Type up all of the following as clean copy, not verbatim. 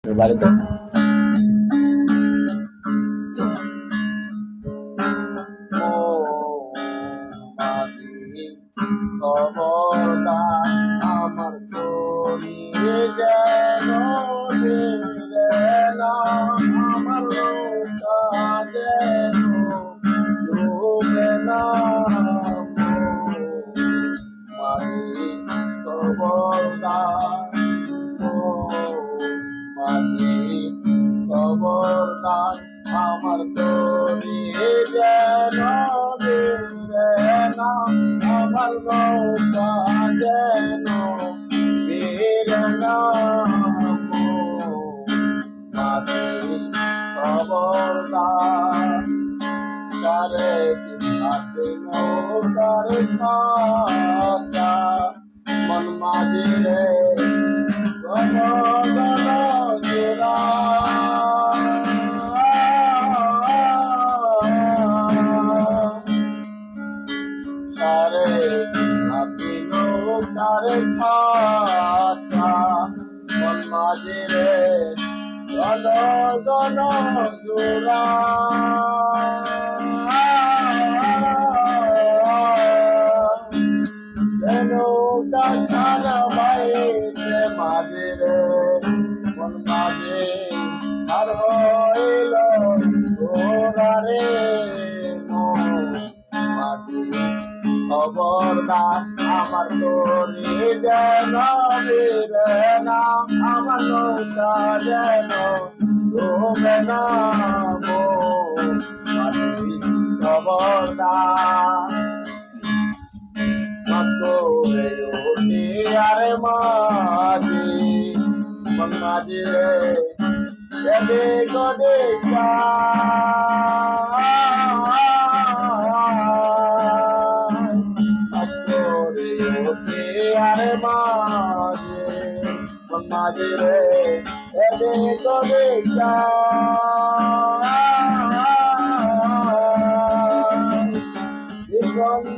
বাড়িতে ও মাঝি খবরদার আমার তরি যেন ফিরে না আমার নৌকা যেন ডুবে না মাঝি খবরদার ও মাঝি খবরদার আমার তরি যেন ফিরে না আমার নৌকা যেন ফিরে না মাঝি খবরদার সারে হাতে নৌকার খাঁচা মন মাঝি রে গণ গণ জোড়া সারে হাতে নৌকার খাঁচা মন মাঝি রে গণ গণ জোড়া নৌকা খানা বাইতে মাঝে রে মন মাঝে আর হইল ওরা রে মাঝি খবরদার আমার তরি যেন ফিরে না আমার নৌকা যেন ডুবে না মাঝি খবরদার করে ওঠে আরে মাঝি মন মাঝি রে এদে গদে করে ওঠে আরে মাঝি মন মাঝি রে এদে গদে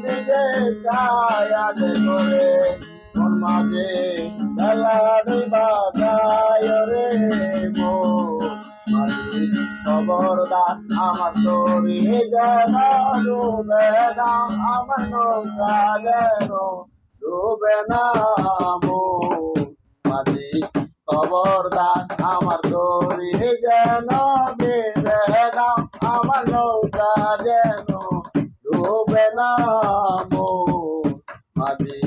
দিকে ছায়া করে মন মাঝে বেলানি বাজায় রে মাঝি খবরদার আমার তরি যেন ডুবে না আমার নৌকা যেন ডুবে না মাঝি খবরদার আমার তরি যেন ডুবে না আমার নৌকা যেন ডুবে না মাঝি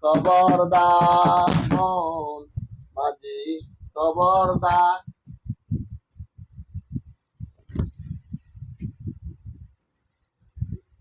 খবরদার মাঝি খবরদার